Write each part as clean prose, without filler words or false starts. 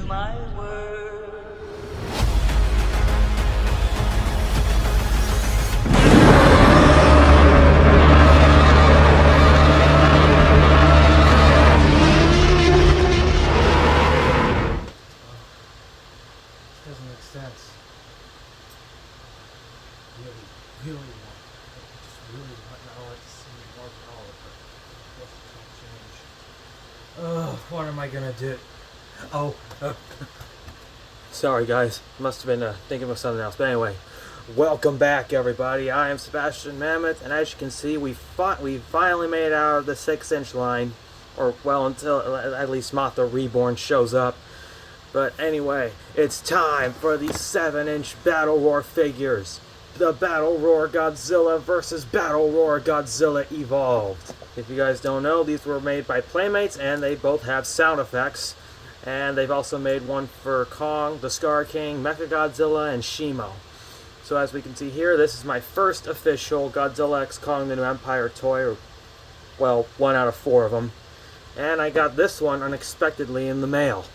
my word. Doesn't make sense. Really want. I just really want. I don't like to see more than all of it. Ugh, what am I gonna do? Oh. Sorry guys, must have been thinking of something else. But anyway, welcome back everybody. I am Sebastian Mammoth, and as you can see, we finally made it out of the 6-inch line, or well, until at least Mothra Reborn shows up. But anyway, it's time for the 7-inch Battle Roar figures. The Battle Roar Godzilla versus Battle Roar Godzilla Evolved. If you guys don't know, these were made by Playmates, and they both have sound effects. And they've also made one for Kong, the Scar King, Mechagodzilla, and Shimo. So as we can see here, this is my first official Godzilla x Kong the New Empire toy, or, well, 1 out of 4 of them. And I got this one unexpectedly in the mail.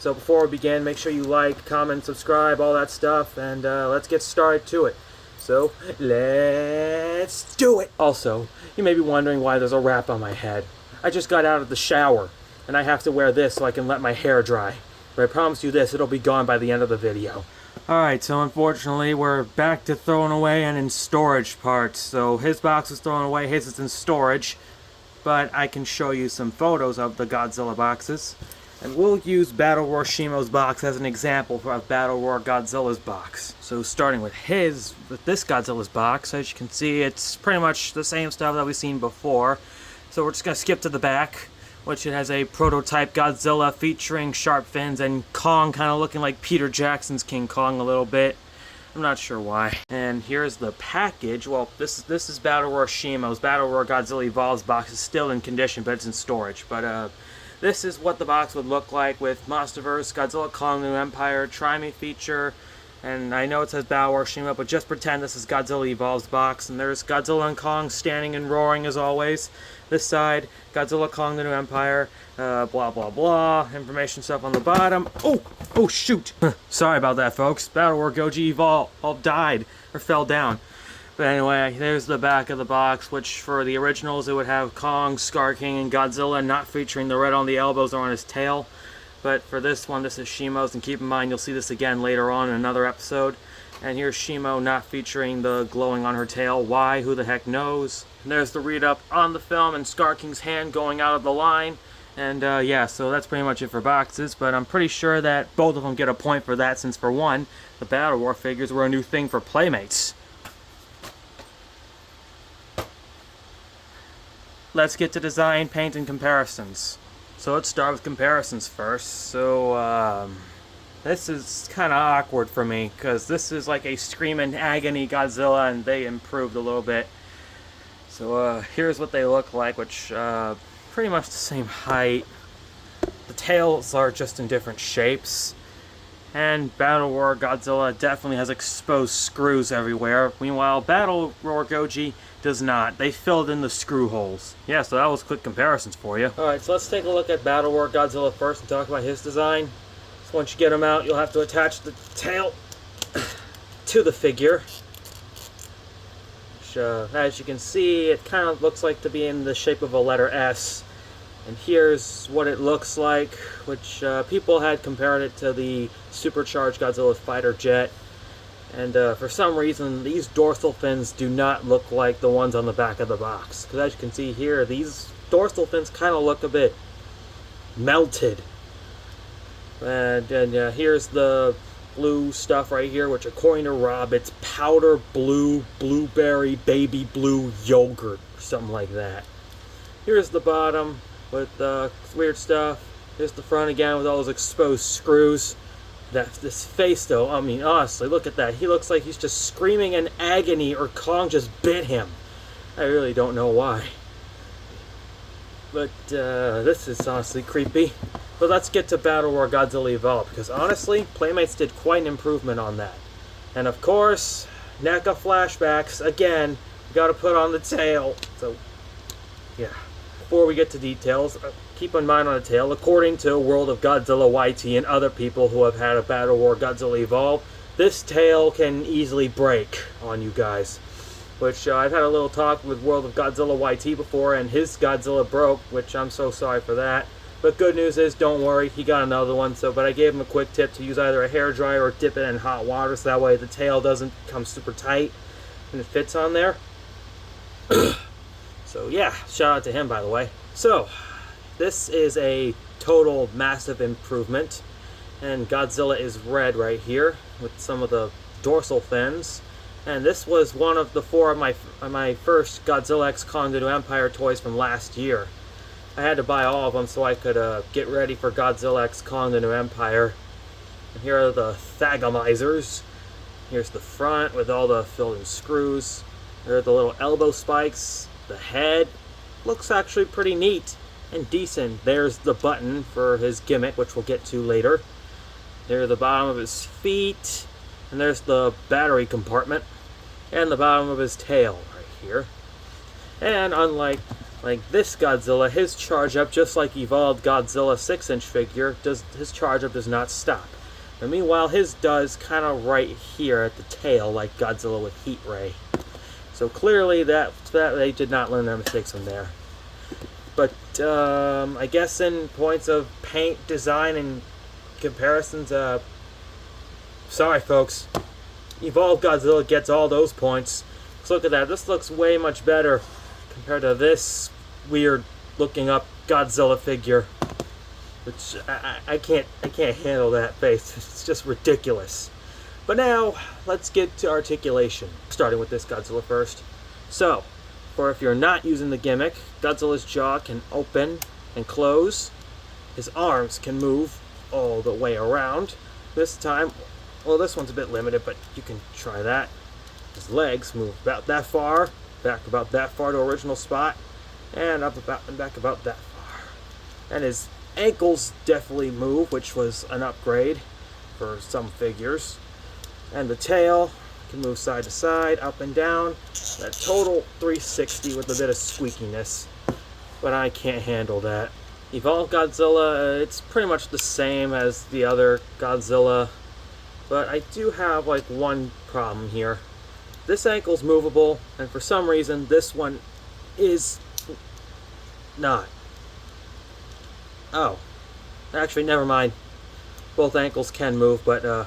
So before we begin, make sure you like, comment, subscribe, all that stuff, and let's get started to it. So, let's do it! Also, you may be wondering why there's a wrap on my head. I just got out of the shower, and I have to wear this so I can let my hair dry. But I promise you this, it'll be gone by the end of the video. Alright, so unfortunately, we're back to throwing away and in storage parts. So his box is thrown away, his is in storage. But I can show you some photos of the Godzilla boxes. And we'll use Battle Roar Shimo's box as an example of Battle Roar Godzilla's box. So starting with this Godzilla's box, as you can see, it's pretty much the same stuff that we've seen before. So we're just going to skip to the back, which it has a prototype Godzilla featuring sharp fins and Kong kind of looking like Peter Jackson's King Kong a little bit. I'm not sure why. And here's the package. Well, this is Battle Roar Shimo's. Battle Roar Godzilla Evolved's box is still in condition, but it's in storage. But this is what the box would look like with Monsterverse, Godzilla Kong the New Empire, Try Me feature, and I know it says Battle Roar Shimo, but just pretend this is Godzilla Evolved's box. And there's Godzilla and Kong standing and roaring as always. This side, Godzilla Kong the New Empire, blah blah blah, information stuff on the bottom. Oh shoot! Sorry about that folks, Battle Roar Goji Evolved all died, or fell down. But anyway, there's the back of the box, which for the originals it would have Kong, Scar King, and Godzilla, not featuring the red on the elbows or on his tail. But for this one, this is Shimo's, and keep in mind you'll see this again later on in another episode. And here's Shimo not featuring the glowing on her tail. Why? Who the heck knows? And there's the read-up on the film and Scar King's hand going out of the line. And yeah, so that's pretty much it for boxes, but I'm pretty sure that both of them get a point for that, since for one, the Battle Roar figures were a new thing for Playmates. Let's get to design, paint, and comparisons. So let's start with comparisons first. So this is kind of awkward for me, because this is like a screaming agony Godzilla, and they improved a little bit. So here's what they look like, which pretty much the same height. The tails are just in different shapes. And Battle Roar Godzilla definitely has exposed screws everywhere. Meanwhile, Battle Roar Goji does not. They filled in the screw holes. Yeah, so that was quick comparisons for you. Alright, so let's take a look at Battle Roar Godzilla first and talk about his design. So once you get him out, you'll have to attach the tail to the figure. Which, as you can see, it kind of looks like to be in the shape of a letter S. And here's what it looks like, which people had compared it to the supercharged Godzilla fighter jet. And for some reason, these dorsal fins do not look like the ones on the back of the box. Because as you can see here, these dorsal fins kind of look a bit melted. And here's the blue stuff right here, which according to Rob, it's powder blue, blueberry, baby blue yogurt, or something like that. Here's the bottom with weird stuff. Here's the front again with all those exposed screws. This face though, I mean honestly, look at that. He looks like he's just screaming in agony or Kong just bit him. I really don't know why. But this is honestly creepy. But let's get to Battle Roar Godzilla Evolved, because honestly, Playmates did quite an improvement on that. And of course, NECA flashbacks, again, you gotta put on the tail. So, yeah. Before we get to details, keep in mind on the tail, according to World of Godzilla YT and other people who have had a Battle Roar Godzilla evolve, this tail can easily break on you guys. Which I've had a little talk with World of Godzilla YT before, and his Godzilla broke, which I'm so sorry for that. But good news is, don't worry, he got another one. But I gave him a quick tip to use either a hairdryer or dip it in hot water, so that way the tail doesn't come super tight and it fits on there. So yeah, shout out to him, by the way. So this is a total massive improvement, and Godzilla is red right here with some of the dorsal fins. And this was one of the 4 of my first Godzilla X Kong the New Empire toys from last year. I had to buy all of them so I could get ready for Godzilla X Kong the New Empire. And here are the Thagomizers. Here's the front with all the filled-in screws. There are the little elbow spikes. The head looks actually pretty neat and decent. There's the button for his gimmick, which we'll get to later. There's the bottom of his feet. And there's the battery compartment. And the bottom of his tail right here. And unlike this Godzilla, his charge up, just like evolved Godzilla 6-inch figure, his charge up does not stop. And meanwhile, his does kind of right here at the tail, like Godzilla with Heat Ray. So clearly that they did not learn their mistakes from there. But I guess in points of paint, design, and comparisons, sorry folks, evolved Godzilla gets all those points. So look at that, this looks way much better compared to this weird looking up Godzilla figure, which I can't handle that face. It's just ridiculous. But now let's get to articulation, starting with this Godzilla first. So for if you're not using the gimmick, Godzilla's jaw can open and close. His arms can move all the way around. This time, well, this one's a bit limited, but you can try that. His legs move about that far, back about that far to original spot, and up about and back about that far. And his ankles definitely move, which was an upgrade for some figures. And the tail can move side to side, up and down. That total 360 with a bit of squeakiness, but I can't handle that. Evolved Godzilla, it's pretty much the same as the other Godzilla, but I do have like one problem here. This ankle's movable, and for some reason this one is not. Oh, actually never mind. Both ankles can move, but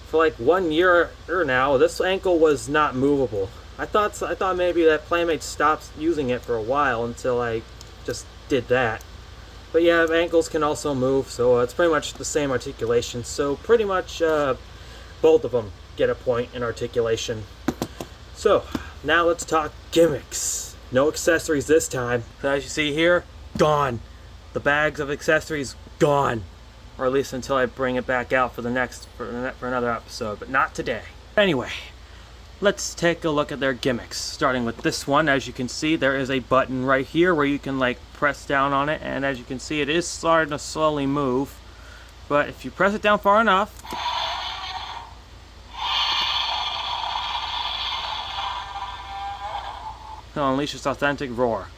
for like 1 year or now, this ankle was not movable. I thought maybe that Playmate stopped using it for a while until I just did that. But yeah, ankles can also move, so it's pretty much the same articulation. So pretty much both of them get a point in articulation. So now let's talk gimmicks. No accessories this time. As you see here, gone. The bags of accessories gone, or at least until I bring it back out for another episode, but not today. Anyway, let's take a look at their gimmicks. Starting with this one, as you can see, there is a button right here where you can like press down on it, and as you can see, it is starting to slowly move. But if you press it down far enough, it'll unleash its authentic roar.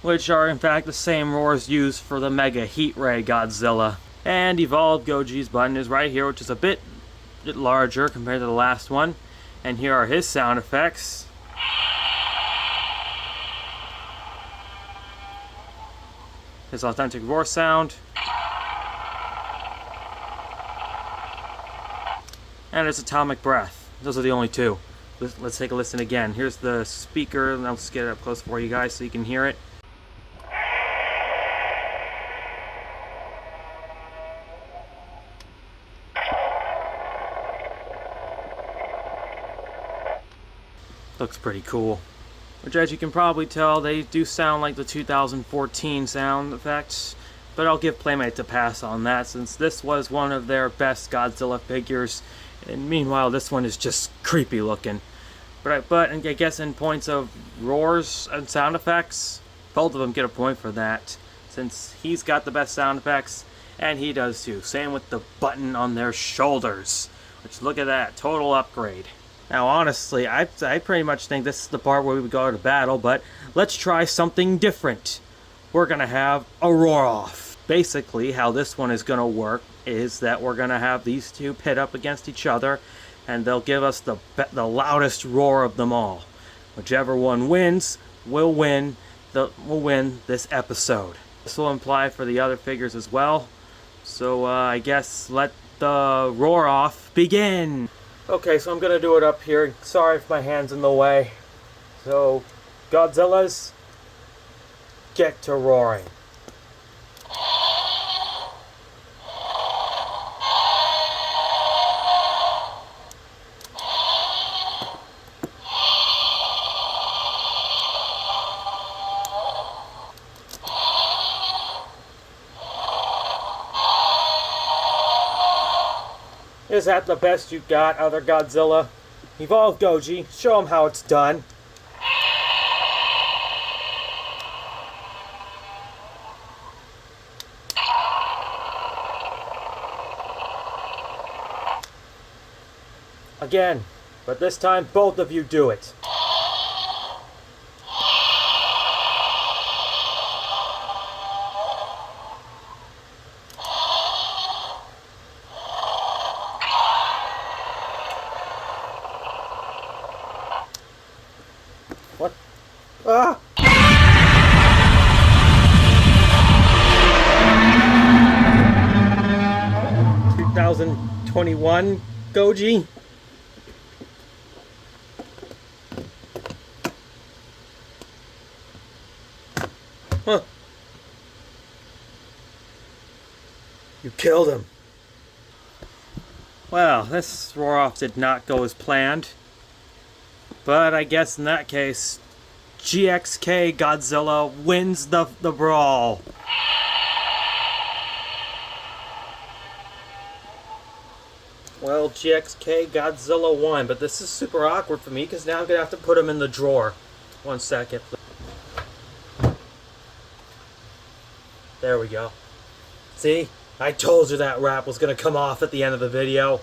Which are in fact the same roars used for the Mega Heat Ray Godzilla. And Evolved Goji's button is right here, which is a bit larger compared to the last one. And here are his sound effects. His authentic roar sound. And his atomic breath. Those are the only two. Let's take a listen again. Here's the speaker, and I'll just get it up close for you guys so you can hear it. Looks pretty cool. Which, as you can probably tell, they do sound like the 2014 sound effects. But I'll give Playmate a pass on that, since this was one of their best Godzilla figures. And meanwhile, this one is just creepy looking. But I guess in points of roars and sound effects, both of them get a point for that, since he's got the best sound effects, and he does too. Same with the button on their shoulders, which, look at that, total upgrade. Now, honestly, I pretty much think this is the part where we would go to battle, but let's try something different. We're going to have a roar-off. Basically, how this one is going to work is that we're going to have these two pit up against each other, and they'll give us the loudest roar of them all. Whichever one wins will win this episode. This will imply for the other figures as well. So I guess let the roar-off begin. Okay, so I'm going to do it up here. Sorry if my hand's in the way. So, Godzillas, get to roaring. Is that the best you got, other Godzilla? Evolve, Goji. Show him how it's done. Again, but this time both of you do it. What? Ah! 2021, Goji? Huh. You killed him. Well, this roar-off did not go as planned. But I guess in that case, GXK Godzilla wins the brawl. Well, GXK Godzilla won, but this is super awkward for me because now I'm going to have to put him in the drawer. 1 second, please. There we go. See? I told you that wrap was going to come off at the end of the video.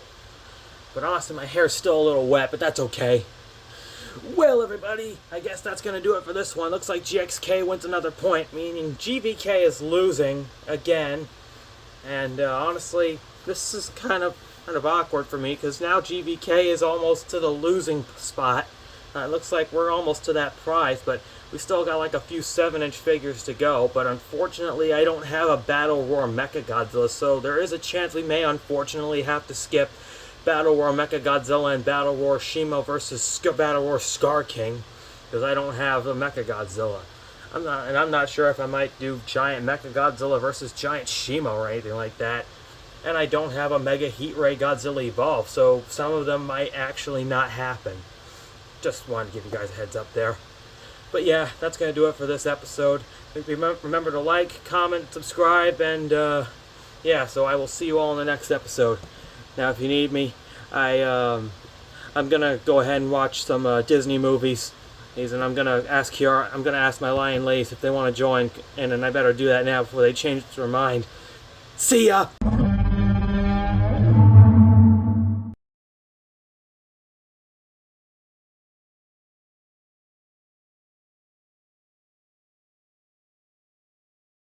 But honestly, my hair's still a little wet, but that's okay. Well, everybody, I guess that's going to do it for this one. Looks like GXK wins another point, meaning GVK is losing again. And honestly, this is kind of awkward for me because now GVK is almost to the losing spot. It looks like we're almost to that prize, but we still got like a few 7-inch figures to go. But unfortunately, I don't have a Battle Roar Mechagodzilla, so there is a chance we may unfortunately have to skip Battle Roar Mechagodzilla and Battle Roar Shimo versus Battle Roar Scar King, because I don't have a Mechagodzilla. I'm not sure if I might do Giant Mechagodzilla versus Giant Shimo or anything like that. And I don't have a Mega Heat Ray Godzilla Evolve, so some of them might actually not happen. Just wanted to give you guys a heads up there. But yeah, that's going to do it for this episode. Remember to like, comment, subscribe, and yeah, so I will see you all in the next episode. Now, if you need me, I'm gonna go ahead and watch some Disney movies, and I'm gonna ask my Lion Ladies if they want to join, and I better do that now before they change their mind. See ya!